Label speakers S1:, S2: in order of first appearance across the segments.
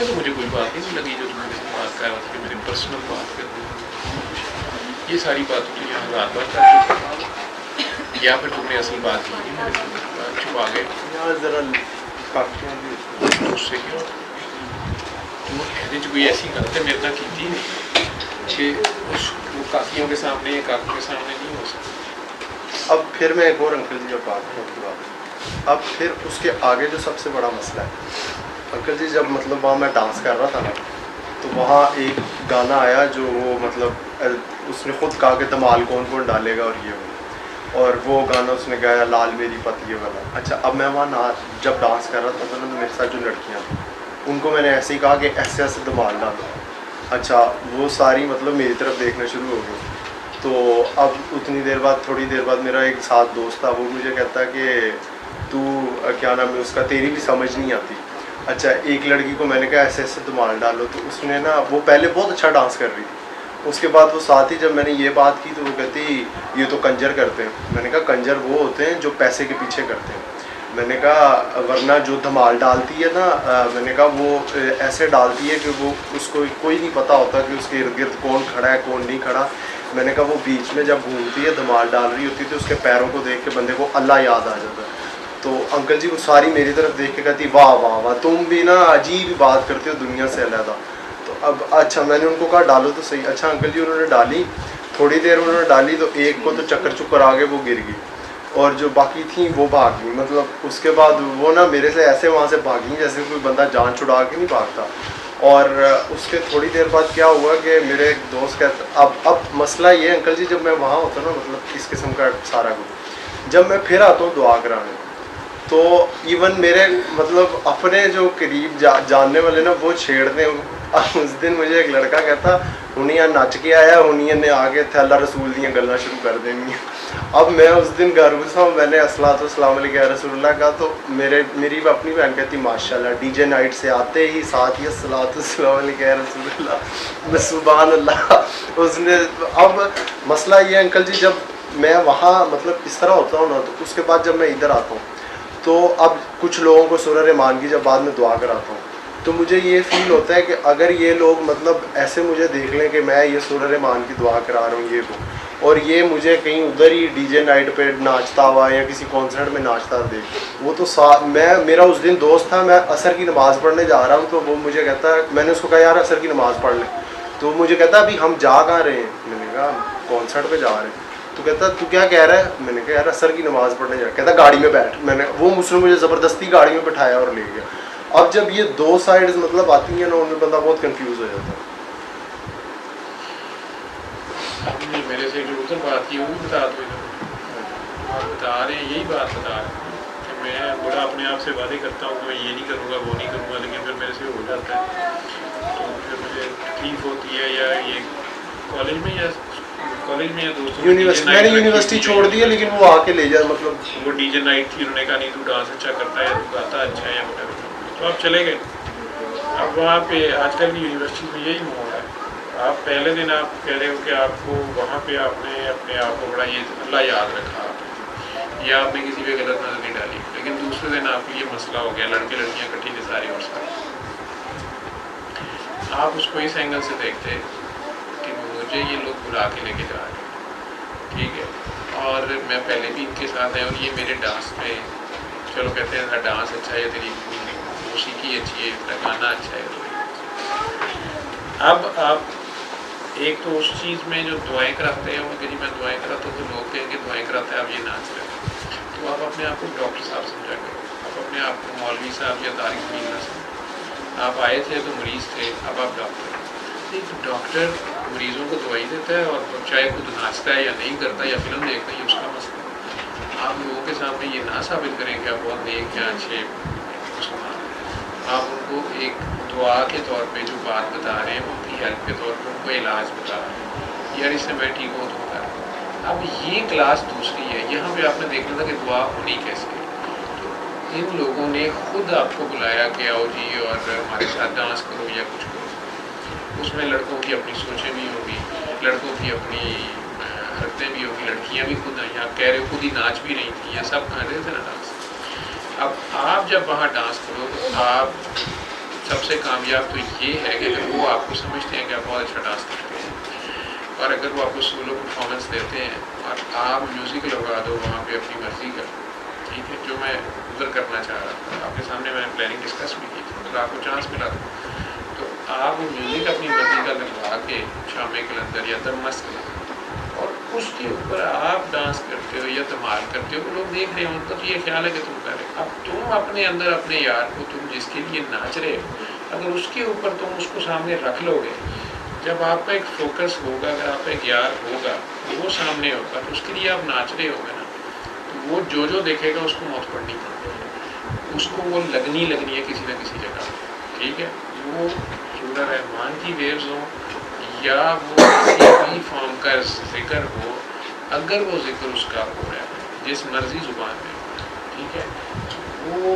S1: उसमें तो मुझे कोई बात ही नहीं लगी जो तुमने मेरे से बात कर रहा था कि मेरी पर्सनल बात कर रही है। ये सारी बात तो यहाँ रात भर कर चुकी, या फिर तुमने असल बात की नहीं मेरे से, छुपा गए
S2: यार जरा
S1: उससे क्यों तुम कहने कोई ऐसी गलत है मेरे ना की थी कि उस वो काकियों के सामने या काकों के सामने नहीं हो सकता।
S2: अब फिर मैं एक और अंकल जी जब बात है उसके बाद, अब फिर उसके आगे जो सबसे बड़ा मसला है अंकल जी, जब मतलब वहाँ मैं डांस कर रहा था ना, तो वहाँ एक गाना आया जो वो मतलब उसने खुद कहा कि धमाल कौन कौन डालेगा और ये वो, और वो गाना उसने गाया लाल मेरी पतली वाला। अच्छा, अब मैं वहाँ जब डांस कर रहा था तो ना मेरे साथ जो लड़कियाँ थी उनको मैंने ऐसे ही कहा कि ऐसे ऐसे धमाल डालो। अच्छा, वो सारी मतलब मेरी तरफ देखना शुरू हो गई। तो अब उतनी देर बाद, थोड़ी देर बाद मेरा एक साथ दोस्त था, वो मुझे कहता कि तू क्या नाम है उसका, तेरी भी समझ नहीं आती। अच्छा, एक लड़की को मैंने कहा ऐसे ऐसे धमाल डालो, तो उसने ना, वो पहले बहुत अच्छा डांस कर रही थी, उसके बाद वो साथ ही जब मैंने ये बात की तो वो कहती ये तो कंजर करते हैं। मैंने कहा कंजर वो होते हैं जो पैसे के पीछे करते हैं। मैंने कहा वरना जो धमाल डालती है ना, मैंने कहा वो ऐसे डालती है कि वो उसको कोई नहीं पता होता कि उसके इर्द गिर्द कौन खड़ा है कौन नहीं खड़ा। मैंने कहा वो बीच में जब घूमती है धमाल डाल रही होती है तो उसके पैरों को देख के बंदे को अल्लाह याद आ जाता है। तो अंकल जी वो सारी मेरी तरफ देख के कहती वाह वाह वाह, तुम भी ना अजीब ही बात करते हो दुनिया से अलहदा। तो अब अच्छा, मैंने उनको कहा डालो तो सही। अच्छा अंकल जी उन्होंने डाली, थोड़ी देर उन्होंने डाली तो एक को तो चक्कर चुक्कर आ गए, वो गिर गई, और जो बाकी थी वो भाग गई। मतलब उसके बाद वो ना मेरे से ऐसे वहाँ से भागी जैसे कोई बंदा जान छुड़ा के नहीं भागता। और उसके थोड़ी देर बाद क्या हुआ कि मेरे एक दोस्त कहता, अब मसला ये अंकल जी, जब मैं वहाँ होता ना, मतलब इस किस्म का सारा कुछ, जब मैं फिर आता हूँ दुआ कराने, तो इवन मेरे मतलब अपने जो करीब जानने वाले ना वो छेड़ते हैं। उस दिन मुझे एक लड़का कहता हुनिया नच के आया, हुनिया ने आके थे अल्लाह रसूल दियाँ गल्लां शुरू कर देनी। अब मैं उस दिन घर घुसा हूँ, मैंने अस्सलातु वस्सलाम अलैका रसूलुल्लाह का, तो मेरी अपनी बहन कहती माशाल्लाह डीजे नाइट से आते ही साथ ही अस्सलातु वस्सलाम अलैका रसूलुल्लाह, सुभान अल्लाह। उसने अब मसला ये अंकल जी, जब मैं वहाँ मतलब इस तरह होता हूँ ना, तो उसके बाद जब मैं इधर आता हूँ तो अब कुछ लोगों को सूरह रहमान की जब बाद में दुआ कराता हूँ तो मुझे ये फील होता है कि अगर ये लोग मतलब ऐसे मुझे देख लें कि मैं ये सूरह रहमान की दुआ करा रहा हूँ ये वो, और ये मुझे कहीं उधर ही डीजे नाइट पे नाचता हुआ या किसी कॉन्सर्ट में नाचता देख, वो तो मेरा उस दिन दोस्त था, मैं असर की नमाज़ पढ़ने जा रहा हूँ, तो वो मुझे कहता, मैंने उसको कहा यार असर की नमाज़ पढ़ लें, तो मुझे कहता अभी हम जा कहाँ रहे हैं, मैंने कहा कॉन्सर्ट पर जा रहे हैं। तो कहता तू क्या कह रहा है, मैंने कहा यार असर की नमाज़ पढ़ने जा। कहता गाड़ी में बैठ, मैंने उसने मुझे ज़बरदस्ती गाड़ी में बैठाया और ले गया। अब जब ये दो साइड्स मतलब आती हैं ना, उनमें बंदा बहुत कंफ्यूज हो जाता है।
S1: आपने मेरे से जो उधर बात की वो भी बता दो, आप बता रहे हैं यही बात बता रहे हैं कि मैं बड़ा अपने आप से वादे करता हूँ कि मैं ये नहीं करूँगा वो नहीं करूँगा, लेकिन फिर मेरे से हो जाता है तो फिर मुझे तकलीफ होती है। या ये कॉलेज में या दोस्तों
S2: यूनिवर्सिटी, मैंने यूनिवर्सिटी छोड़ दी है, लेकिन वो आके ले जाए, मतलब
S1: वो डीजे नाइट थी, उन्होंने कहा नहीं तू डांस अच्छा करता है, तू गाता अच्छा है या वगैरह, तो आप चले गए। अब वहाँ पे आजकल की यूनिवर्सिटी में यही माहौल है, आप पहले दिन आप कह रहे हो कि आपको वहाँ पे आपने अपने आप को बड़ा ये अल्लाह याद रखा या आपने किसी पे गलत नज़र नहीं डाली, लेकिन दूसरे दिन आपको ये मसला हो गया, लड़के लड़कियाँ इकट्ठी थी सारी और सारी, आप उसको इस एंगल से देखते कि मुझे ये लोग बुला के लेके जा रहे हैं, ठीक है, और मैं पहले भी इनके साथ है और ये मेरे डांस में चलो कहते हैं डांस अच्छा है, तेरी मौसीकी अच्छी है, तेरा गाना अच्छा है। अब आप एक तो उस चीज़ में जो दुआएं कराते हैं, उनके जी मैं दुआएं कराता हूँ तो लोग कहेंगे दुआएं कराते हैं आप ये नाच रहे हैं, तो आप अपने आप को डॉक्टर साहब समझा करो, आप अपने आप को मौलवी साहब या तारिक मीर ना समझो। आप आए थे तो मरीज़ थे, अब आप डॉक्टर। एक डॉक्टर मरीज़ों को दवाई देता है और चाहे खुद नाचता है या नहीं करता या फिल्म देखता है, ये उसका मसला है। आप लोगों के सामने ये ना साबित करें कि आप बहुत नेक या अच्छे मुसलमान हैं, आप उनको एक दुआ के तौर पे जो बात बता रहे हैं, उनकी हेल्प के तौर पे उनको इलाज बता रहे हैं, यार इससे मैं ठीक हो तो होता है। अब ये क्लास दूसरी है, यहाँ पे आपने देखना था कि दुआ होनी कैसे है। तो इन लोगों ने खुद आपको बुलाया कि आओ जी और हमारे साथ डांस करो या कुछ करो, उसमें लड़कों की अपनी सोचें भी होगी, लड़कों की अपनी हरकतें भी होगी, लड़कियाँ भी खुद आई, आप कह रहे हो खुद ही नाच भी रही थी, ये सब कर रहे थे ना डांस। अब आप जब वहाँ डांस करो तो आप सबसे कामयाब तो ये है कि अगर वो आपको समझते हैं कि आप बहुत अच्छा डांस करते हैं और अगर वो आपको सोलो परफॉर्मेंस देते हैं और आप म्यूज़िक लगा दो वहाँ पे अपनी मर्ज़ी का, ठीक है, जो मैं उधर करना चाह रहा था आपके सामने, मैंने प्लानिंग डिस्कस भी की थी, अगर आपको चांस मिला तो आप वो म्यूज़िक अपनी मर्ज़ी का लगवा के शामे कलंदर या दरमस्त और उसके ऊपर आप डांस करते हो या धमाल करते हो, लोग देख रहे हो, मतलब ये ख्याल है कि तुम कर रहे हो। अब तुम अपने अंदर अपने यार को, तुम जिसके लिए नाच रहे हो, अगर उसके ऊपर तुम उसको सामने रख लोगे, जब आपका एक फोकस होगा, अगर आपका एक यार होगा, वो सामने होगा, तो उसके लिए आप नाच रहे होगे ना, तो वो जो देखेगा उसको मौत पड़नी पड़ेगी, उसको वो लगनी है किसी न किसी जगह, ठीक है। वो सूरह रहमान की वेव्स हो या वो किसी भी फॉर्म का जिक्र हो, अगर वो जिक्र उसका हो रहा है जिस मर्जी जुबान में हो रहा है, ठीक है, वो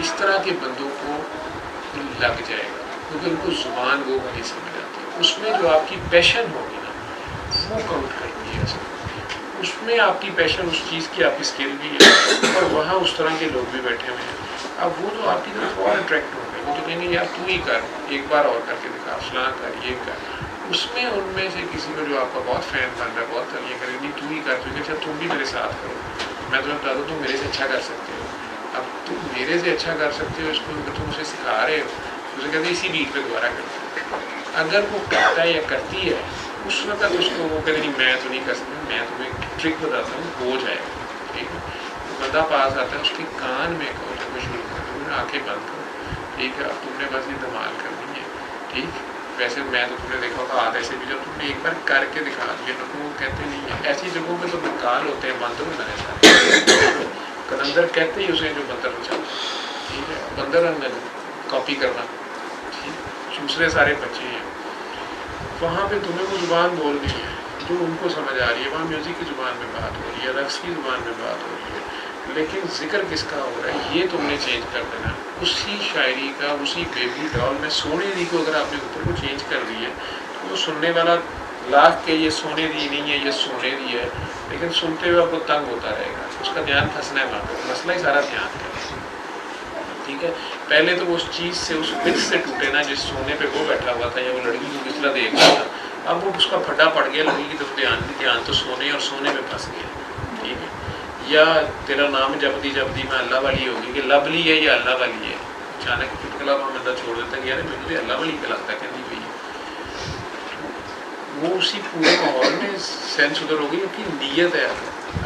S1: इस तरह के बंदों को लग जाएगा, क्योंकि उनको जुबान वो वाली समझ आती है। उसमें जो आपकी पैशन होगी ना, वो काउंट करती है असल, उसमें आपकी पैशन, उस चीज़ की आपकी स्किल भी है और वहाँ उस तरह के लोग भी बैठे हुए हैं। अब वो तो आपकी तरफ और अट्रैक्ट होंगे, वो तो कहेंगे यार तू ही कर, एक बार और करके दिखा, फलां कर, ये कर। उसमें उनमें से किसी को जो आपका बहुत फैन बन रहा है, बहुत तालियां करे, नहीं तू ही कर, क्योंकि अच्छा तुम भी मेरे साथ करो, मैं तुम्हें बता दूँ तुम मेरे से अच्छा कर सकते हो। अब तुम मेरे से अच्छा कर सकते हो, इसको अगर तुम उसे सिखा रहे हो, उसे कहते इसी बीट पर दोबारा करो। अगर वो करता है या करती है, उस वक्त उसको वो कहते नहीं मैं तो नहीं कर सकता, मैं तुम्हें ट्रिक बताता हूँ, हो जाएगा, ठीक है। बंदा पास आता है, उसके कान में कहो जब मैं शुरू कर दूँ, आँखें बंद करो, ठीक है, अब तुमने बस ये धमाल करनी है, ठीक। वैसे मैं तो तुमने देखा होगा आधे से भी जब तुमने एक बार करके दिखा दिया तो वो कहते नहीं है, ऐसी जगहों पे तो निकाल होते हैं, बंदर होना है सारे, कलंदर कहते ही उसे जो बंदर हो जाता, ठीक है, बंदर कॉपी करना, ठीक, दूसरे सारे बच्चे हैं, वहाँ पे तुम्हें वो जुबान बोलनी है जो उनको समझ आ रही है, वहाँ म्यूज़िक की ज़ुबान में बात हो रही है, रक्स की ज़ुबान में बात हो रही है, लेकिन जिक्र किसका हो रहा है ये तुमने चेंज कर देना। उसी शायरी का, उसी बेबी डॉल में सोने दी को अगर आपने ऊपर को चेंज कर दी है तो वो सुनने वाला लाख के ये सोने दी नहीं है, ये सोने दी है, लेकिन सुनते हुए आपको तंग होता रहेगा, उसका ध्यान फंसना है वहाँ पर, मसला ही सारा ध्यान है, ठीक है। पहले तो उस चीज़ से, उस फिक्स से टूटे ना जिस सोने पे वो बैठा हुआ था या वो लड़की को पिछला देख रहा था, अब वो उसका फटा पड़ गया, लड़की की तरफ ध्यान तो सोने और सोने में फंस गया, ठीक है। या तेरा नाम जपदी जपदी मैं अल्लाह वाली होगी, कि लवली है या अल्लाह वाली है, अचानक चुटकला वहाँ बंदा छोड़ देता है, यार मुझे अल्लाह वाली का लगता है, कहती हुई वो उसी पूरे माहौल में सेंस उधर होगी, क्योंकि नीयत है।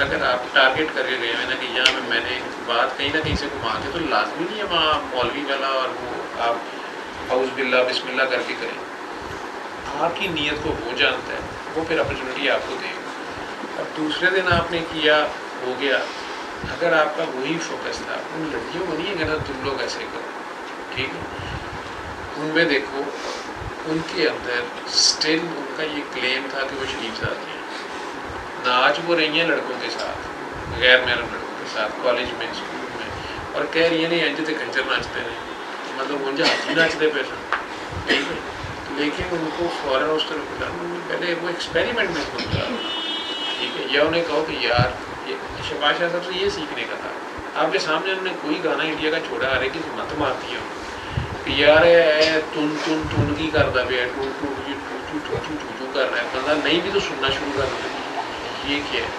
S1: अगर आप टारगेट करके गए हैं ना कि यहाँ में मैंने बात कहीं ना कहीं से घुमा के, तो लाजमी नहीं है वहाँ मौलवी वाला और वो आप हाउस बिल्ला बिस्मिल्लाह करके करें, आपकी नीयत को वो जानता है, वो फिर अपॉर्चुनिटी आपको देगा। अब दूसरे दिन आपने किया, हो गया, अगर आपका वही फोकस था, उन लड़कियों को नहीं है कहना तुम लोग ऐसे करो, ठीक है, उनमें देखो उनके अंदर स्टिल उनका ये क्लेम था कि वो शरीफ जाती हैं, नाच वो रही हैं लड़कों के साथ, गैर महरम लड़कों के साथ, कॉलेज में, स्कूल में, और कह रही है नहीं अंज तो कंजर नाचते हैं, मतलब उनसे हाथी नाचते पे, ठीक है, लेकिन उनको फ़ौरन उस तरह बुला, पहले वो एक्सपेरिमेंट में होता, ठीक है, या उन्हें कहो कि यार ये शहबाज शाह साहब से ये सीखने का था, आपके सामने उन्होंने कोई गाना इंडिया का छोड़ा आ रहे कि मत मारती हो कि यार टुन की करता पे टू कर रहा है, बंदा नहीं भी तो सुनना शुरू कर देता, ये क्या है,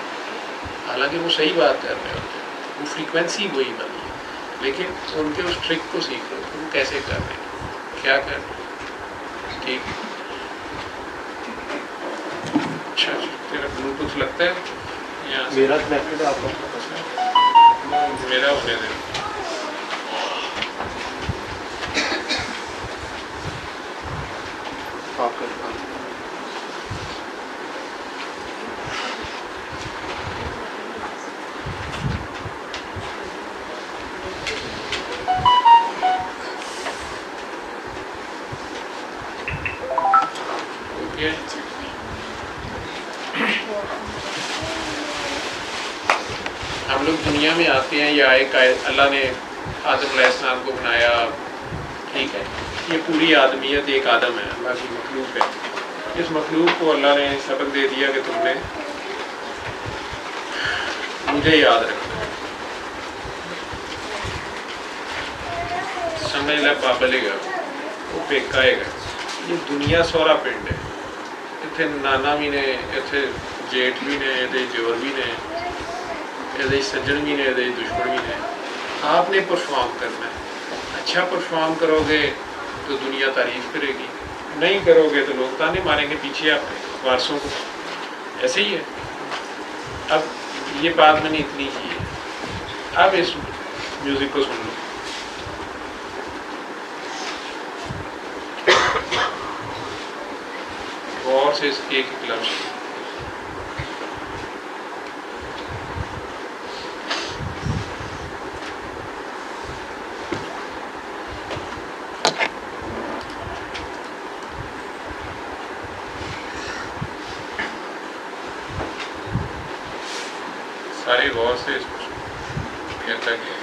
S1: हालांकि वो सही बात कर रहे होते हैं, वो फ्रीक्वेंसी वही बनी है, लेकिन उनके उस ट्रिक को सीख लो, वो कैसे कर रहे हैं, क्या कर रहे हैं, ठीक। अच्छा, तेरा ब्लूटूथ लगता है यहाँ से,
S2: मेरा कनेक्टेड है आपका,
S1: मेरा होने दे,
S2: आपका
S1: ओके। हम लोग दुनिया में आते हैं, या एक अल्लाह ने आदम अलैहिस्सलाम को बनाया, ठीक है, ये पूरी आदमियत एक आदम है, अल्लाह की मखलूक है, इस मखलूक को अल्लाह ने सबक दे दिया कि तुमने मुझे याद रखना है, समझ लै बाबल है वो पेका है। ये दुनिया सौरा पिंड है, इतने नाना भी ने, इतने जेठ भी ने, ये जोर भी ने, ये सज्जन भी ने, ये दुश्मन भी ने। आपने परफॉर्म करना है, अच्छा परफॉर्म करोगे तो दुनिया तारीफ करेगी, नहीं करोगे तो लोग ताने मारेंगे पीछे आपके वारसों को। ऐसे ही है। अब ये बात मैंने इतनी की है, अब इस म्यूजिक को सुन लो। गौर से इसके एक एक लफ्ज सारे गौर से इसको कहता है।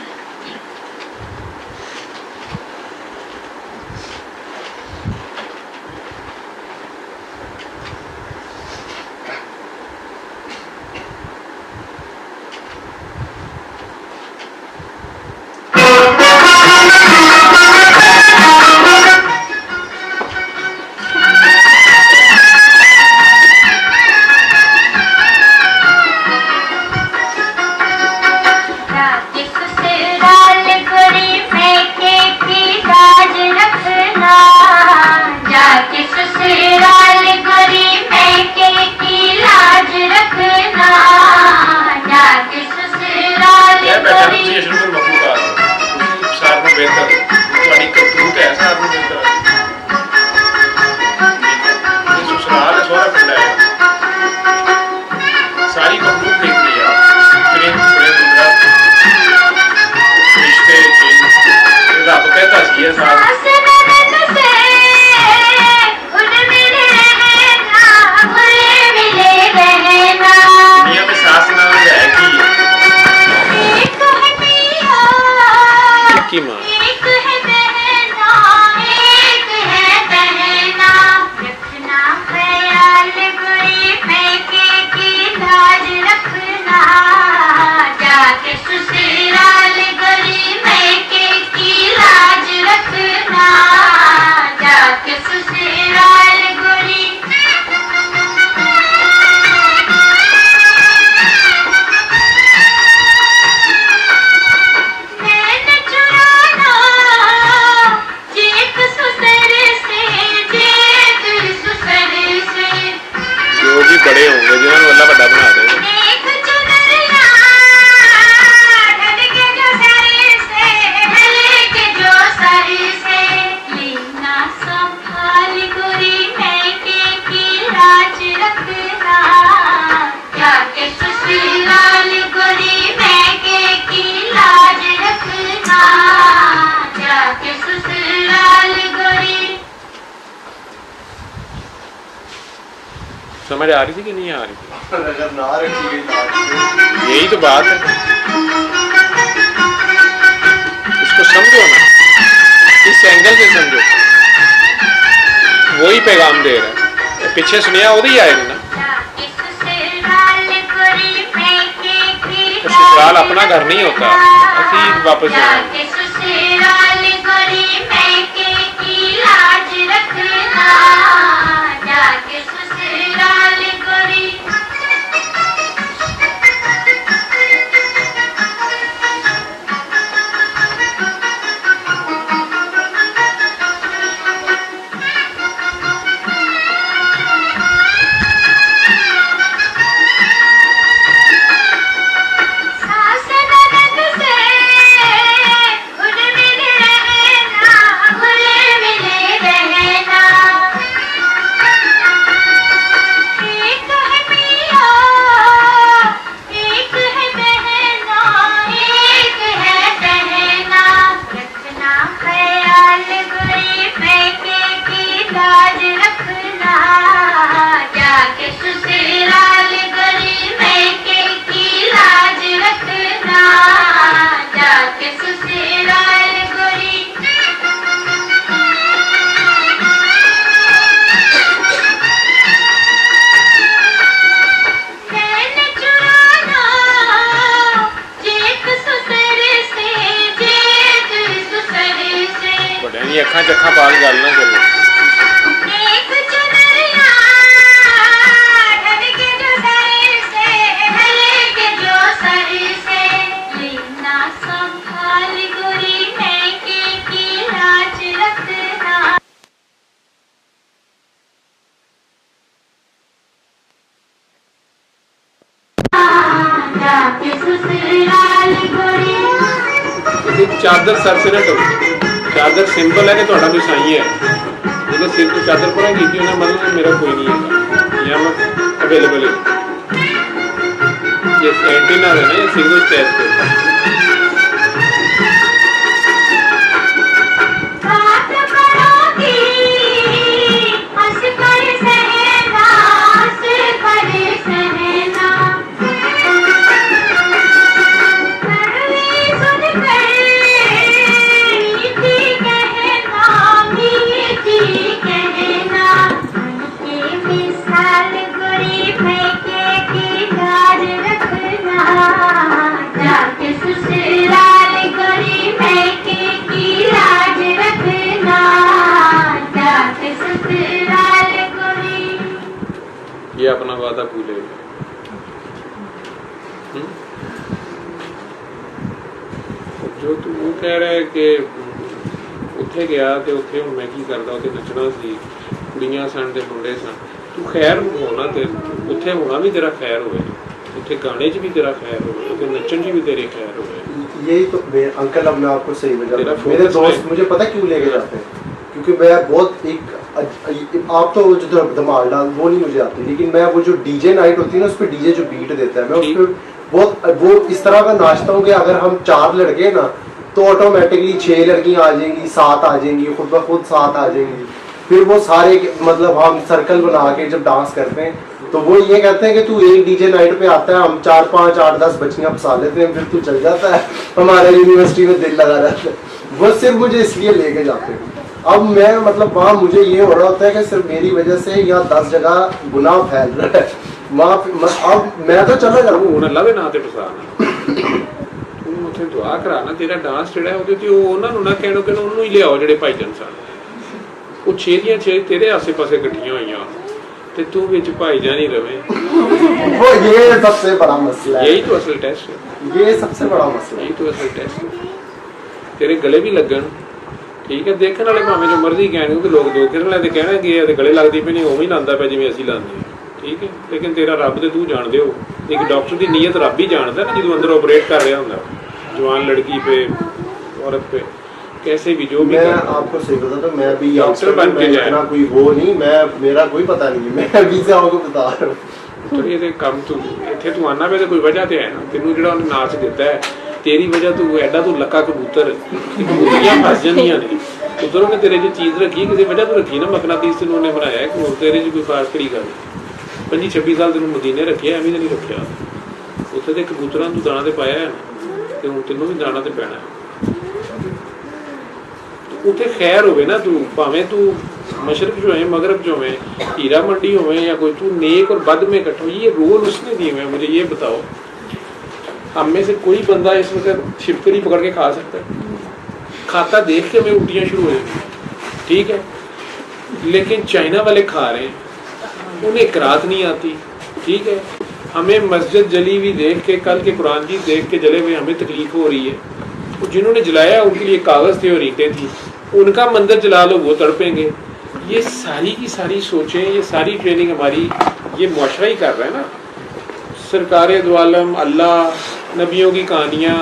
S1: समझ आ रही थी कि नहीं आ रही थी?
S2: अगर ना रखी गई
S1: यही तो बात है, इसको समझो ना, इस एंगल से समझो, वही पैगाम दे रहा है। पीछे सुनिया वो ही आएगी ना, ससुराल अपना घर नहीं होता, असी वापस जाना। अखा चखा पाल गल ना करो। चादर सर से ना टोको, चादर सिंपल है कि थोड़ा कोई साई है, जो सिर तो चादर परा की उन्हें मतलब मेरा कोई नहीं है या मैं अवेलेबल है। ये एंटीना है ना, ये सिंगल स्टेज पे ये अपना वादा भूले। जो तू वो कह रहा है कि उत्थे गया तो उत्थे हुण मैं की करदा, उत्थे नचना सी, कुड़ियां सन ते मुंडे सन, तू खैर होना ते उत्थे होना भी तेरा खैर होवे, उत्थे गाने च भी तेरा खैर होवे, उत्थे नचन च भी तेरी खैर होवे।
S2: यही तो मैं अंकल, अब मैं आपको सही बता, मेरे दोस्त मुझे पता क्यों लेके जाते हैं, क्योंकि मैं बहुत एक आप तो जो धमाल डाल वो नहीं मुझे आती, लेकिन मैं वो जो डीजे नाइट होती है ना, उस पर डीजे जो बीट देता है, मैं उस पर बहुत वो इस तरह का नाचता हूँ कि अगर हम 4 लड़के ना तो ऑटोमेटिकली 6 लड़कियां आ जाएंगी, 7 आ जाएंगी, खुद ब खुद 7 आ जाएंगी। फिर वो सारे मतलब हम सर्कल बना के जब डांस करते हैं तो वो ये कहते हैं कि तू एक डीजे नाइट पे आता है, हम 4, 5, 8, 10 बच्चियां फंसा लेते हैं, फिर तू चल जाता है, हमारे यूनिवर्सिटी में दिल लगा रहता है। वो सिर्फ मुझे इसलिए लेके जाते हैं। अब मैं मतलब वहाँ मुझे ये हो रहा होता है कि सिर्फ मेरी वजह से यहाँ 10 जगह गुनाह फैल रहा है वहाँ। अब मैं तो चला जाऊँ
S1: अल्लाह दे नाम ते फसाना, तू उत्थे दुआ कराना, तेरा डांस जेड़ा ओहदे ते ਉਹਨਾਂ ਨੂੰ ना कहणो कि ਉਹਨੂੰ ਹੀ ਲਿਆਓ ਜਿਹੜੇ ਭਾਈਜਨ ਸਨ, ਉਹ 6 ਦੀਆਂ 6 ਤੇਰੇ ਆਸੇ-ਪਾਸੇ ਇਕੱਠੀਆਂ ਹੋਈਆਂ ਤੇ तू ਵਿੱਚ ਭਾਈਜਾਨ ही रवे।
S2: वो ये सबसे बड़ा मसला है,
S1: यही तो असल टेस्ट है,
S2: ये सबसे बड़ा मसला,
S1: यही तो असल टेस्ट है। तेरे गले भी लगन ठीक है, देखने वाले भावें जो मर्जी कहने कि लोग दो किरण वाले कहना कि ये गले लगती पे नहीं उवें लांदा पे जिवें असीं लांदे ठीक है, लेकिन तेरा रब ते तू जान दे हो, एक डॉक्टर की नीयत रब ही जानता ना, जो अंदर ऑपरेट कर रहा होंदा जवान लड़की पे औरत पे कैसे भी जो भी।
S2: मैं आपको सही बताता हूं, मैं भी
S1: डॉक्टर बन के जाए
S2: ना कोई वो नहीं, मैं मेरा कोई पता नहीं, मैं वीजा आपको बता रहा हूं।
S1: तो ये काम तू इत्थे तू आना पे तो कोई वजह ते है ना, तेनू जेड़ा उन्हें नाच दिता है तेरी वजह तू एडा तू लक्का कबूतर कबूतरियां फस जांदियां ने, उधरों ने तेरे जो चीज रखी किसी वजह तो रखी ना, मकनातीस तेनू उन्हें बनाया है कि तेरे च कोई खास कड़ी गल 25-26 साल तेनू मदीने रखे एवं नहीं रखा, उत्थे ते कबूतरां तू दाना ते पाया है ना, ते हुण तेनू भी दाना ते पैना है। उत्थे खैर होवे ना, तू भावें तू मशरक जो है मगरब जो है हीरा मंडी हो या कोई, तू नेक और बद में इकट्ठा, ये रोल उसने दिए हुए। मुझे ये बताओ हम में से कोई बंदा इस वक्त छिपकली पकड़ के खा सकता है? खाता देख के हमें उल्टियाँ शुरू हो जाती, ठीक है, लेकिन चाइना वाले खा रहे हैं, उन्हें किरात नहीं आती, ठीक है, हमें मस्जिद जली हुई देख के, कल के कुरान जी देख के जले हुए हमें तकलीफ हो रही है, और जिन्होंने जलाया उनके लिए कागज़ थे और ईंटें थी, उनका मंदिर जला लो वो तड़पेंगे। ये सारी की सारी सोचें, ये सारी ट्रेनिंग हमारी ये मुआशरा ही कर रहा है ना। सरकार दो आलम, अल्लाह, नबियों की कहानियाँ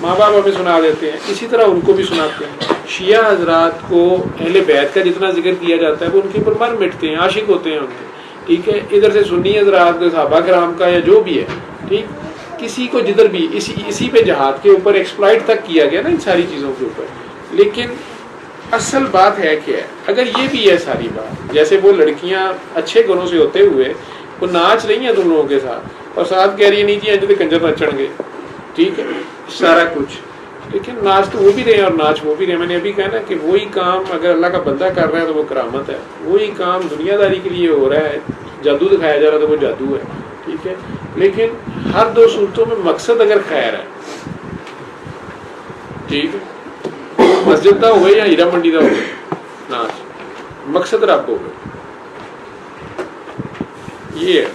S1: माँ बाप हमें सुना देते हैं, इसी तरह उनको भी सुनाते हैं। शिया हजरात को अहले बैत का जितना जिक्र किया जाता है वो उनके ऊपर मर मिटते हैं, आशिक होते हैं उनके, ठीक है। इधर से सुन्नी हजरात के सहाबा कराम का या जो भी है, ठीक, किसी को जिधर भी इसी पे जहाद के ऊपर एक्सप्लॉइट तक किया गया ना इन सारी चीज़ों के ऊपर। लेकिन असल बात है क्या है, अगर ये भी है सारी बात, जैसे वो लड़कियां अच्छे गुणों से होते हुए वो नाच रही हैं तुम लोगों के साथ और साथ कह रही है नहीं जी अजय तो कंजर नचणगे, ठीक है, सारा कुछ, लेकिन नाच तो वो भी रहे और नाच वो भी रहे। मैंने अभी कहना कि वही काम अगर अल्लाह का बंदा कर रहा है तो वो करामत है, वही काम दुनियादारी के लिए हो रहा है, जादू दिखाया जा रहा है तो वो जादू है, ठीक है। लेकिन हर दो सूरतों में मकसद अगर खैर है, ठीक है, मस्जिद का हो या हीरा मंडी का हो, नाच, मकसद रब हो, ये है,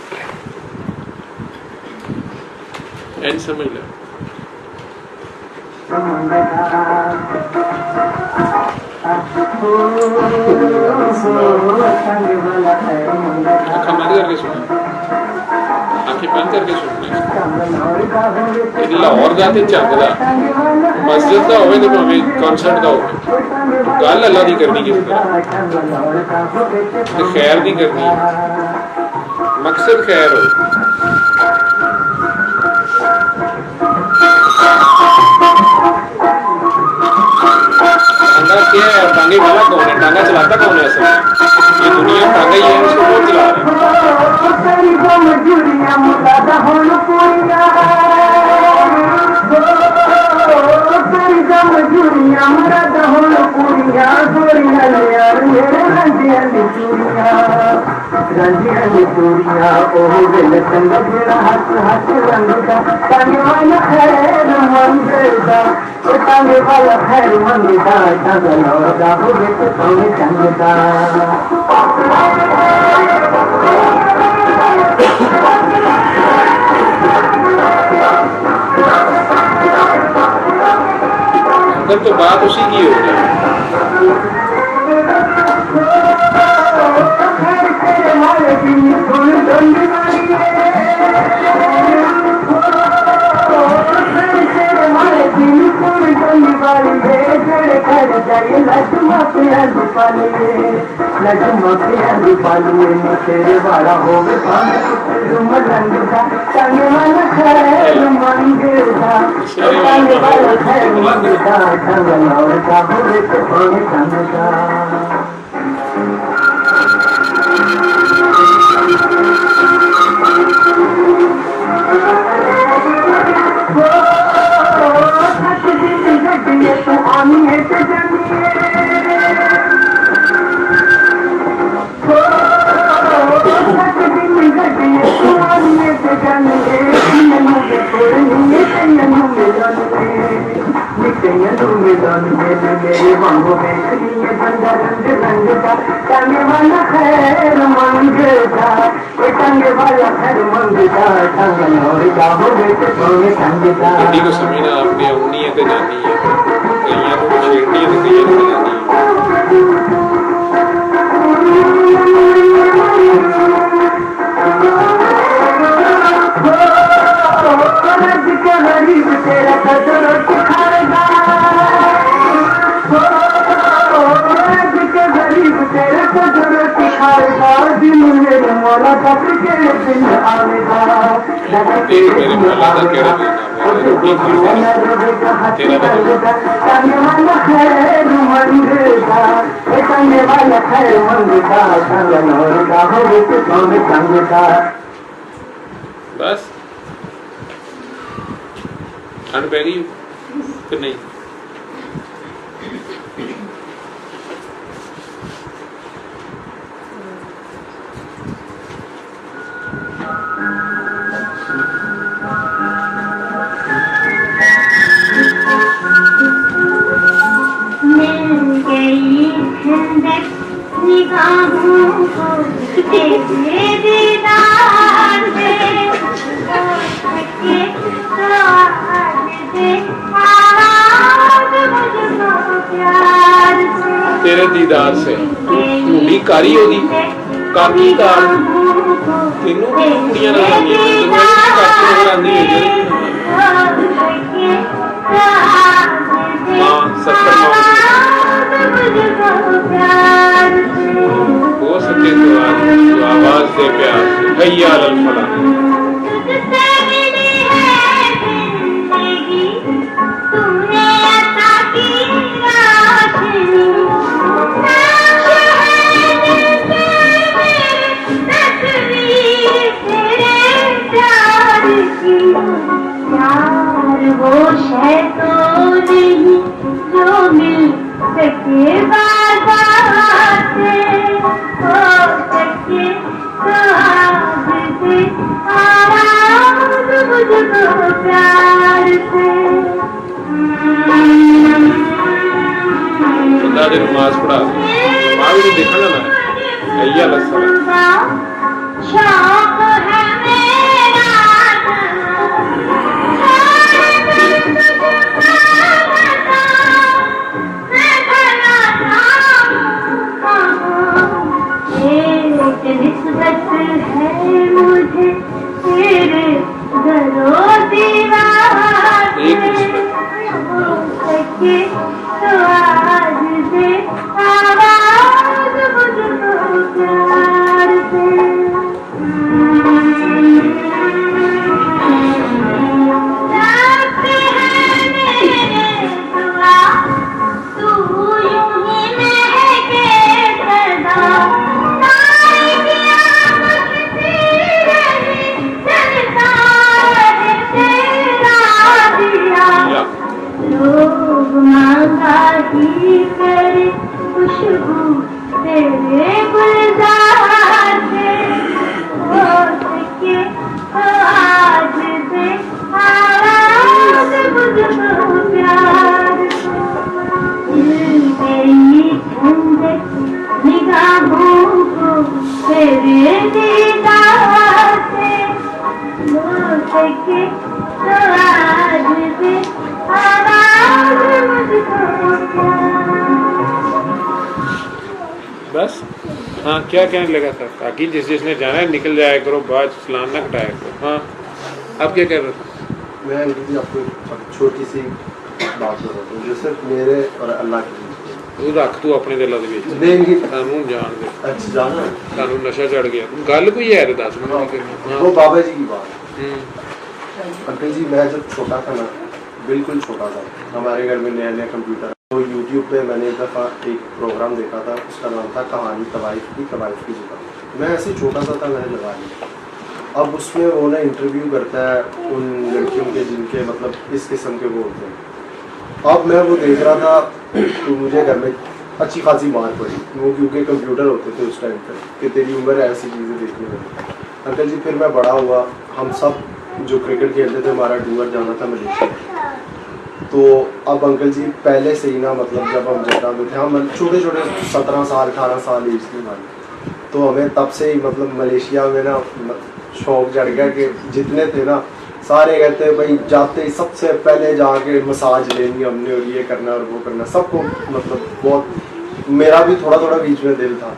S1: एंड समझ लो। आँखें बंद करके सुनो, आँखें बंद करके सुनना। लाहौर का तो झगदा मस्जिद का होवे तो भावें कॉन्सर्ट का होवे, गल अल्लाह दी करनी किस तरह ते खैर दी करनी, मकसद खैर हो। टांगा क्या है, टांगे वाला कौन है, टांगा चलाता कौन है? असल ये दुनिया टांगा ही है, उसको कौन चला रहा है? अंदर तो बात उसी की हो गई। हिंदी को समझना आपने उन्नी है तो जानी है, कईयां को छेड़नी है तो कईयां को जानी है। मेरे मौला का केड़ा रोटी बस ठंड पै गई कि नहीं? तेरे दीदार से ढूंढी कारी होगी काकी कार तेनू भी कुड़ियां नजर आंदियां ने, काकी नजर आंदी है मां सत्तर हो सके तो आवाज दे प्यार हैया अल फलाह।
S3: वो शय तो नहीं जो मिल सके बाबा से, हो सके तो आज से
S1: तो देखा ना ये अलग सा
S3: शौक है मेरा निस्बत है मुझे तेरे घरो दीवार सके तो आज से आवाज मुझको प्यार से रात है मेरे दुआ तू यूं ही महके सदा लोग मांगा ही करे खुशबू तेरे गुलजार से हो सके तो आज से आवाज मुझको प्यार दिल गई ठंडक निगाहों को तेरे दीदार से हो सके तो आज से
S1: बस। हाँ, क्या कहने लगा था ताकि जिसने जाना है निकल जाया करो, बात चलान ना कटाया करो। हाँ, आप क्या कह रहे थे?
S2: मैं आपको छोटी सी बात कर रहा हूँ जो सिर्फ मेरे और अल्लाह के बीच
S1: तू रख तू अपने दिल दे विच
S2: नहीं
S1: कानून जान दे।
S2: अच्छा जाना
S1: कानून नशा चढ़ गया गल कोई है तो दस मिनट
S2: वो बाबा जी की बात। अंकल जी मैं जब छोटा था ना, बिल्कुल छोटा था, हमारे घर में नया नया कंप्यूटर, तो यूट्यूब पे मैंने एक दफ़ा एक प्रोग्राम देखा था, उसका नाम था कहानी तवाइफ की जगह। मैं ऐसे छोटा सा था, मैंने लगा लिया। अब उसमें वो ना इंटरव्यू करता है उन लड़कियों के जिनके मतलब इस किस्म के वो होते हैं। अब मैं वो देख रहा था तो मुझे घर में अच्छी खासी मार पड़ी, वो क्योंकि कंप्यूटर होते थे उस टाइम पर कि तेरी उम्र है ऐसी चीज़ें देखने में। अंकल जी फिर मैं बड़ा हुआ, हम सब जो क्रिकेट खेलते थे, हमारा टूर जाना था मलेशिया। तो अब अंकल जी पहले से ही ना मतलब जब हम जद्दा में थे, हम छोटे छोटे 17 साल 18 साल एज थी हमारी, तो हमें तब से ही मतलब मलेशिया में ना शौक चढ़ गया कि जितने थे ना सारे कहते हैं भाई जाते ही सबसे पहले जाके मसाज लेनी हमने और ये करना और वो करना, सबको मतलब बहुत, मेरा भी थोड़ा थोड़ा बीच में दिल था।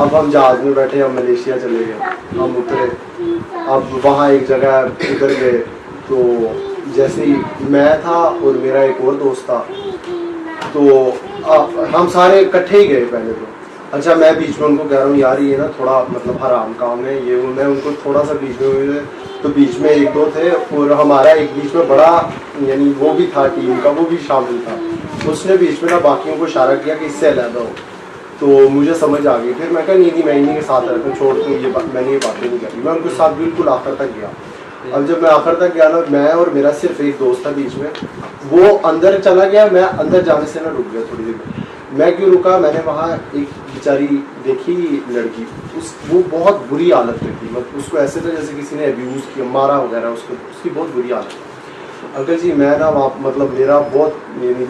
S2: अब हम जहाज़ में बैठे, हम मलेशिया चले गए, हम उतरे, अब वहाँ एक जगह उतर गए, तो जैसे ही मैं था और मेरा एक और दोस्त था, तो हम सारे इकट्ठे ही गए पहले तो। अच्छा मैं बीच में उनको कह रहा हूँ यार ये ना थोड़ा मतलब हराम काम है ये, मैं उनको थोड़ा सा बीच में, तो बीच में एक दो थे और हमारा एक बीच में बड़ा यानी वो भी था टीम का, वो भी शामिल था, उसने बीच में ना बाकियों को इशारा किया कि इससे अलग हो। तो मुझे समझ आ गई, फिर मैं कहा नहीं मैं इन्हीं के साथ रहता हूँ, छोड़ दूँ ये मैंने ये बातें नहीं करी, मैं उनके साथ बिल्कुल आखिर तक गया। अब जब मैं आखिर तक गया ना, मैं और मेरा सिर्फ एक दोस्त था बीच में, वो अंदर चला गया, मैं अंदर जाने से ना रुक गया थोड़ी देर। मैं क्यों रुका, मैंने वहाँ एक बेचारी देखी लड़की, वो बहुत बुरी हालत में थी, मतलब उसको ऐसे था जैसे किसी ने अब्यूज़ किया, मारा वगैरह उसको, उसकी बहुत बुरी हालत थी। अंकल जी मैं ना वहाँ मतलब मेरा बहुत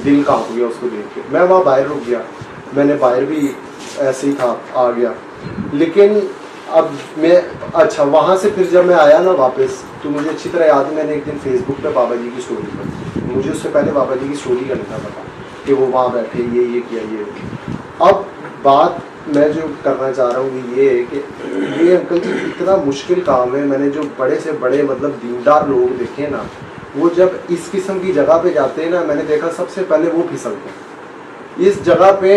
S2: दिल कांप गया उसको देख के, मैं वहाँ बाहर रुक गया, मैंने बाहर भी ऐसे ही था आ गया। लेकिन अब मैं अच्छा वहाँ से फिर जब मैं आया ना वापस, तो मुझे अच्छी तरह याद है, मैंने एक दिन फेसबुक पे बाबा जी की स्टोरी पढ़ी, मुझे उससे पहले बाबा जी की स्टोरी का नहीं था पता कि वो वहाँ बैठे ये किया ये। अब बात मैं जो करना चाह रहा हूँ ये है कि ये अंकल जी इतना मुश्किल काम है, मैंने जो बड़े से बड़े मतलब दीनदार लोग देखे ना, वो जब इस किस्म की जगह पे जाते हैं ना, मैंने देखा सबसे पहले वो फिसलते हैं इस जगह पे।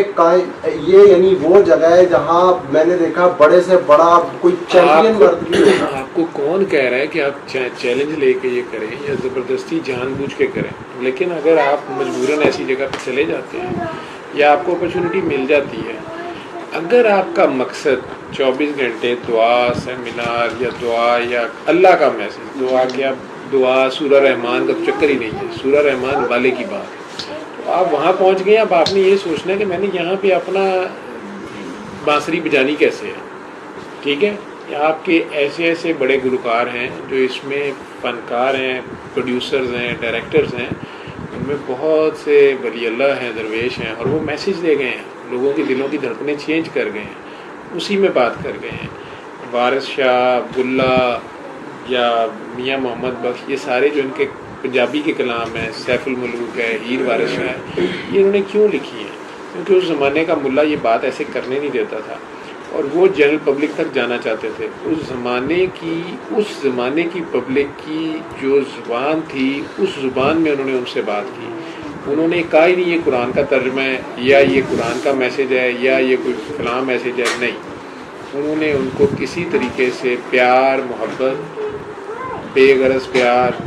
S2: ये यानी वो जगह है जहाँ मैंने देखा बड़े से बड़ा कोई चैंपियन वर्ग।
S1: आपको कौन कह रहा है कि आप चैलेंज लेके ये करें या ज़बरदस्ती जानबूझ के करें, लेकिन अगर आप मजबूरन ऐसी जगह पे चले जाते हैं या आपको अपॉर्चुनिटी मिल जाती है, अगर आपका मकसद 24 घंटे दुआ सेमिनार या दुआ या अल्लाह का मैसेज, दुआ सूरह रहमान का चक्कर ही नहीं है, सूरह रहमान वाले की बात है, तो आप वहाँ पहुँच गए। अब आपने ये सोचना है कि मैंने यहाँ पे अपना बांसुरी बजानी कैसे है, ठीक है। आपके ऐसे ऐसे बड़े गुलकार हैं जो इसमें फ़नकार हैं, प्रोड्यूसर्स हैं, डायरेक्टर्स हैं, उनमें बहुत से वली अल्लाह हैं, दरवेश हैं, और वो मैसेज दे गए हैं, लोगों के दिलों की धड़कनें चेंज कर गए हैं, उसी में बात कर गए हैं। वारिस शाह, अब्दुल्ला या मियाँ मोहम्मद बख्श, ये सारे जो इनके पंजाबी के कलाम हैं, सैफुल मुलूक है, हीर वारिस शाह है, ये इन्होंने क्यों लिखी हैं? क्योंकि उस ज़माने का मुल्ला ये बात ऐसे करने नहीं देता था और वो जनरल पब्लिक तक जाना चाहते थे। उस ज़माने की पब्लिक की जो ज़ुबान थी, उस ज़ुबान में उन्होंने उनसे बात की। उन्होंने कहा ही नहीं ये कुरान का तर्जुमा है या ये कुरान का मैसेज है या ये कोई फलां मैसेज है, नहीं। उन्होंने उनको किसी तरीके से प्यार, मोहब्बत, बेगरज प्यार,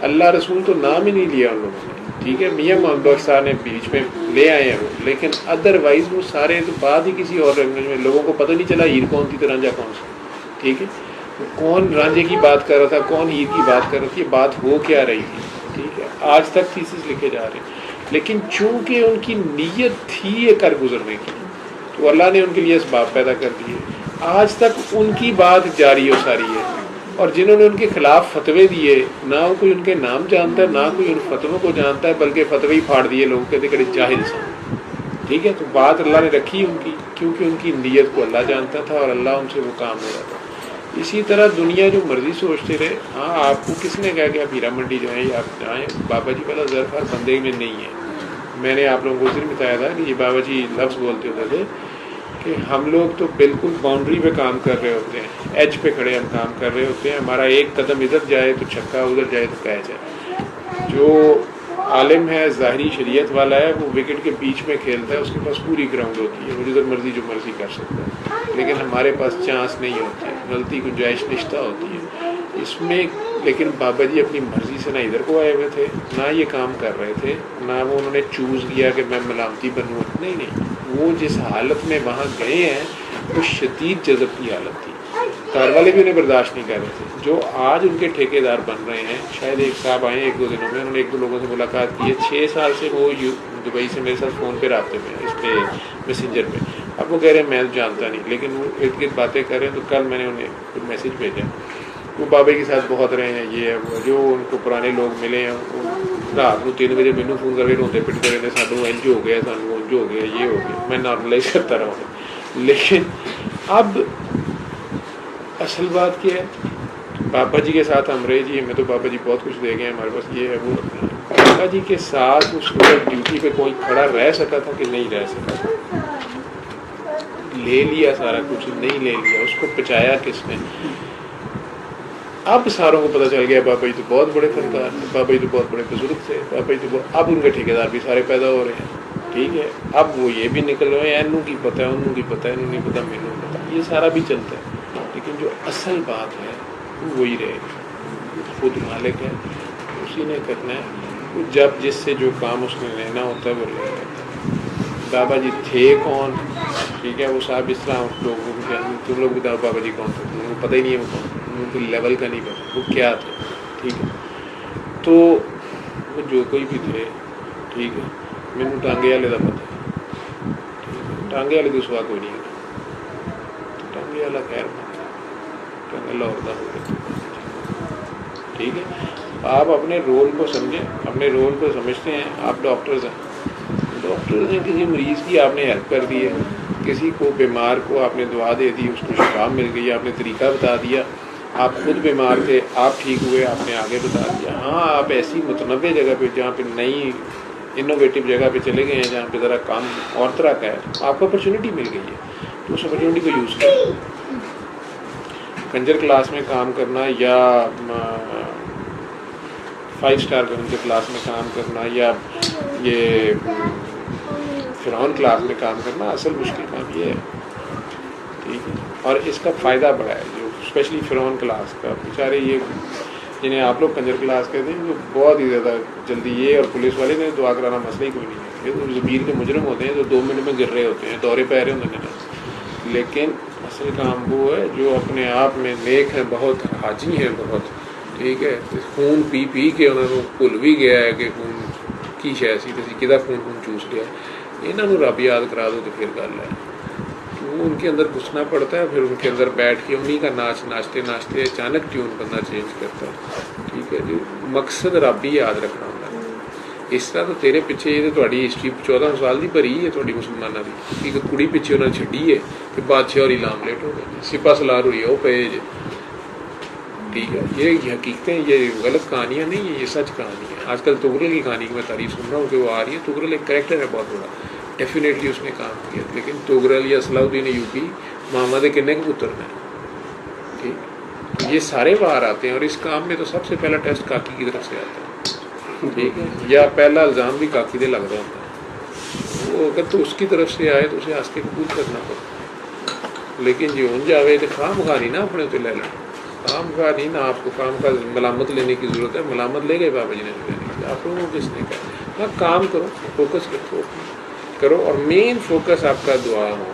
S1: अल्लाह रसूल तो नाम ही नहीं लिया उन लोगों ने, ठीक है। मियाँ मोहम्मद बख्श साहब ने बीच में ले आए हैं वो, लेकिन अदरवाइज़ वो सारे तो बात ही किसी और लैंग्वेज में, लोगों को पता नहीं चला हीर कौन थी तो रांझा कौन सा, ठीक है। कौन रांझे की बात कर रहा था, कौन हीर की बात कर रही थी, बात हो क्या रही थी, ठीक है। आज तक थीसिस लिखे जा रहे हैं, लेकिन चूंकि उनकी नीयत थी ये कर गुजरने की, तो अल्लाह ने उनके लिए असबाब पैदा कर दिए। आज तक उनकी बात जारी और सारी है, और जिन्होंने उनके खिलाफ फतवे दिए, ना कोई उनके नाम जानता है, ना कोई उन फतवों को जानता है, बल्कि फतवे ही फाड़ दिए लोगों के बड़े जाहिल से, ठीक है। तो बात अल्लाह ने रखी उनकी, क्योंकि उनकी नीयत को अल्लाह जानता था और अल्लाह उनसे वो काम हो रहा था। इसी तरह दुनिया जो मर्जी सोचते रहे, हाँ आपको किसने कहा कि आप हीरा मंडी जाएँ या आप जाएँ, बाबा जी वाला ज़र्फ हर बंदे में नहीं है। मैंने आप लोगों को उस दिन बताया था कि ये बाबा जी लफ्ज़ बोलते होते थे कि हम लोग तो बिल्कुल बाउंड्री पे काम कर रहे होते हैं, एज पे खड़े हम काम कर रहे होते हैं, हमारा एक कदम इधर जाए तो छक्का, उधर जाए तो कैच है। जो आलिम है, ज़ाहिरी शरीयत वाला है, वो विकेट के बीच में खेलता है, उसके पास पूरी ग्राउंड होती है, वो जिधर मर्जी जो मर्जी कर सकता है, लेकिन हमारे पास चांस नहीं होती है, गलती गुंजाइश निश्ता होती है इसमें। लेकिन बाबा जी अपनी मर्ज़ी से ना इधर को आए हुए थे, ना ये काम कर रहे थे, ना वो उन्होंने चूज़ किया कि मैं मलामती बनूँ, नहीं, वो जिस हालत में वहाँ गए हैं वो शदीद जज़ब की हालत थी, घर वाले भी उन्हें बर्दाश्त नहीं कर रहे थे। जो आज उनके ठेकेदार बन रहे हैं, शायद एक साहब आए 1-2 दिनों में, उन्होंने 1-2 लोगों से मुलाकात की है, 6 साल से वो दुबई से मेरे साथ फ़ोन पे राब्ते में, इस पर मैसेंजर पे। अब वो कह रहे हैं मैं जानता नहीं, लेकिन वो इर्द गिर्द बातें कर रहे हैं। तो कल मैंने उन्हें कुछ मैसेज भेजा, वो बाबे के साथ बहुत रहे हैं, ये है वो, जो उनको पुराने लोग मिले हैं, वो रात को 3 बजे मैनू फोन करके रोते पिटते रहते, सानू इंज हो गया, सानू इंज हो गया, ये हो गया। मैं नॉर्मलाइज करता रहा, लेकिन अब असल बात क्या है, बाबा जी के साथ हम रहे जी, हमें तो बाबा जी बहुत कुछ दे गए, हमारे पास ये है वो। बाबा जी के साथ उस वक्त ड्यूटी पे कोई खड़ा रह सका था कि नहीं रह सका था? ले लिया सारा कुछ, नहीं ले लिया, उसको बचाया किसने? अब सारों को पता चल गया बाबा जी तो बहुत बड़े फनकार थे, बाबा जी तो बहुत बड़े बुजुर्ग थे, बाबा जी तो बहुत, अब उनके ठेकेदार भी सारे पैदा हो रहे हैं, ठीक है। अब वो ये भी निकल रहे हैं, इनू की पता है, उन्हों की पता है, इन्हों नहीं पता, मैनू पता, ये सारा भी चलता है, लेकिन जो असल बात है वो वही रहेगी, खुद मालिक है, उसी ने करना है, वो जब जिससे जो काम उसने लेना होता है वो ले लेता है। बाबा जी थे कौन, ठीक है, वो साहब इस तरह लोगों को, तुम लोग बताओ बाबा जी कौन थे, उनको पता ही नहीं है वो कौन, उनको लेवल का नहीं पता वो क्या थे, ठीक है। तो वो जो कोई भी थे, ठीक है, मैनू टांगे वाले का पता है, ठीक है, टांगे वाले तो सुहा कोई नहीं है, टांगे वाला खैर टांगे लाहौर का हो गया, ठीक है। आप अपने रोल को समझें, अपने रोल को समझते हैं, आप डॉक्टर्स हैं, डॉक्टर्स हैं, किसी मरीज़ की आपने हेल्प कर दी है, किसी को बीमार को आपने दुआ दे दी, उसको शिफा मिल गई, आपने तरीका बता दिया, आप खुद बीमार थे, आप ठीक हुए, आपने आगे बता दिया। हाँ, आप ऐसी मुतनव्वे जगह पे, जहाँ पे नई इनोवेटिव जगह पे चले गए हैं, जहाँ पे ज़रा काम और तरह का है, आपको अपॉर्चुनिटी मिल गई है, तो उस अपॉर्चुनिटी को यूज़ करें। कंजर क्लास में काम करना या 5 स्टार कंजर क्लास में काम करना या ये फिरौन क्लास में काम करना असल मुश्किल काम ये है, ठीक है। और इसका फ़ायदा बड़ा है, जो स्पेशली फिरौन क्लास का, बेचारे ये जिन्हें आप लोग कंजर क्लास कहते हैं, जो बहुत ही ज़्यादा जल्दी, ये और पुलिस वाले ने दुआ कराना मसला ही कोई नहीं है, ये तो ज़मीर के मुजरम होते हैं जो 2 मिनट में गिर रहे होते हैं, दौरे पे आ रहे होते हैं, लेकिन असल काम वो है जो अपने आप में नेक है, बहुत हाजी है, बहुत, ठीक है। खून पी पी के उन्होंने भुल भी गया है कि खून की शै सी, कि खून चूस लिया, इन्हों रब याद करा दो तो फिर गल है। तो उनके अंदर घुसना पड़ता है, फिर उनके अंदर बैठ के उन्हीं का नाच नाचते नाचते अचानक ट्यून बंदा चेंज करता है, ठीक है जी। मकसद रब ही याद रखना होता है, इस तरह तो तेरे पिछे ये ਤੁਹਾਡੀ ਹਿਸਟਰੀ 14 ਸਾਲ ਦੀ ਭਰੀ ਹੈ ਤੁਹਾਡੀ ਮੁਸਲਮਾਨਾਂ ਦੀ ਇੱਕ ਕੁੜੀ ਪਿੱਛੇ ਉਹਨਾਂ ਛੱਡੀ ਹੈ ਕਿ ਬਾਦਸ਼ਾਹ और इलाम लेट हो गए सिपा सलार हुई है वो पे जे ठीक है ये हकीकतें ये गलत कहानियाँ नहीं है ये सच कहानी है आजकल तुगरल की कहानी की मैं तारीफ सुन रहा हूँ कि वो आ रही है तुगरल एक करेक्टर है बहुत बड़ा डेफिनेटली उसने काम किया लेकिन तुगरल या सलाउद्दीन यूबी मामा के किन्ने के पुत्र ने ठीक ये सारे बाहर आते हैं और इस काम में तो सबसे पहला टेस्ट काकी की तरफ से आता है ठीक है या पहला इल्ज़ाम भी काकी दे लगता होता है वो अगर तो उसकी तरफ से आए तो उसे हंस के कबूल करना पड़ता लेकिन जो उन जावे तो खाम खा नहीं ना अपने तो ले लें काम का नहीं ना आपको काम का मलामत लेने की ज़रूरत है मलामत ले गए बाबा जी ने लेने की आप लोगों को किसने कहा ना काम करो फोकस करो और मेन फोकस आपका दुआ हो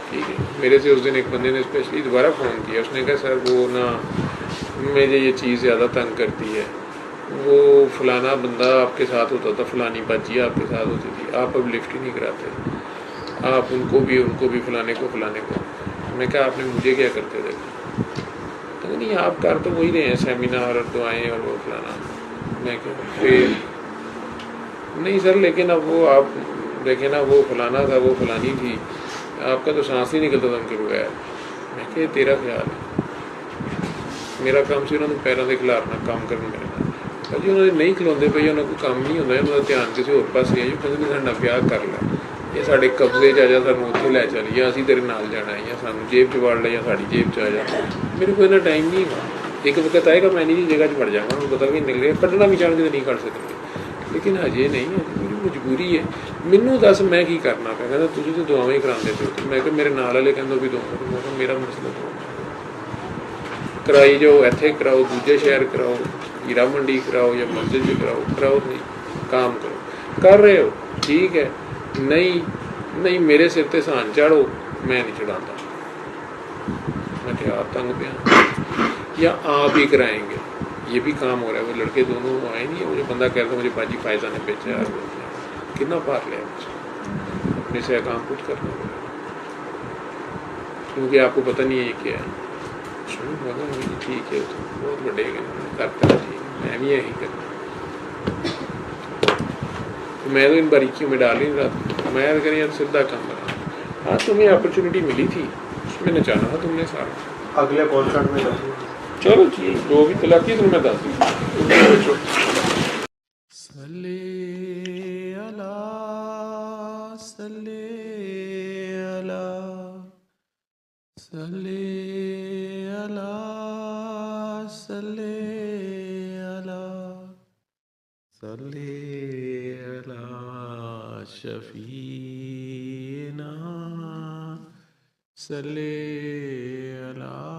S1: ठीक है मेरे से उस दिन एक बंदे ने स्पेशली दोबारा फ़ोन किया उसने कहा सर वो ना मुझे ये चीज़ ज़्यादा तंग करती है वो फलाना बंदा आपके साथ होता था फलानी बाजी आपके साथ होती थी आप अब लिफ्ट ही नहीं कराते आप उनको भी फलाने को मैं कहा आपने मुझे क्या करते देखा तो नहीं आप कर तो वही रहे हैं सेमिनार और दुआएं और वो फलाना मैं क्या फिर नहीं सर लेकिन अब वो आप देखें ना वो फलाना था वो फलानी थी आपका तो सांस ही निकलता था उनके बगैर मैं क्या तेरा ख्याल है मेरा काम से उन्होंने पैरों के खिलाफ ना काम करना मेरे नाल जी उन्होंने नहीं खिलाते पे उन्होंने कोई काम नहीं होता उन्होंने ध्यान किसी होर पासे है जो कहते साडा ब्याह कर लै ये साढ़े कब्जे च आ जा सानू उत्थे लै चल या असीं तेरे नाल जाना है या सानू जेब च वड़ ले या साड़ी जेब च आ जा मेरे को इन्ना टाइम नहीं है एक वक्त आएगा मैं नहीं जगह च वड़ जाऊँगा उन्होंने पता भी निकलेगा कड्ढना भी चाहणगे तो नहीं कढ़ सकेंगे लेकिन हजे नहीं है मेरी मजबूरी है मैनू दस मैं की करना पिया कहता तुसीं तो दुआवां ही करांदे पे तो मैं मेरे नाल वाले कहंदे भी दुआ मैं कहा मेरा मसला तो कराई जाओ इत्थे कराओ दूजे शहर कराओ हीरा मंडी कराओ या मस्जिद च कराओ नहीं काम करो कर रहे हो ठीक है नहीं मेरे सिर ते सहन चाढ़ो मैं नहीं चढ़ाता मैं क्या आप तंग पिया या आप ही कराएंगे ये भी काम हो रहा है वो लड़के दोनों आए नहीं है मुझे बंदा कहता मुझे बाजी फायजा ने बेचा यार कितना पार लिया मुझे अपने से काम कुछ करना पड़ेगा क्योंकि आपको पता नहीं है ये क्या है ठीक है तो बहुत बड़े करता है ठीक मैं भी यही करना तो मैं तो इन बारीकियों में डाल ही नहीं रहा मैं अगर यार सीधा काम करा हाँ तुम्हें अपॉर्चुनिटी मिली थी उसमें नचाना था तुमने सारा
S2: अगले कॉन्सर्ट में
S1: चलो जी जो भी तलाकी तो मैं दस दी शफीना सल्ले अला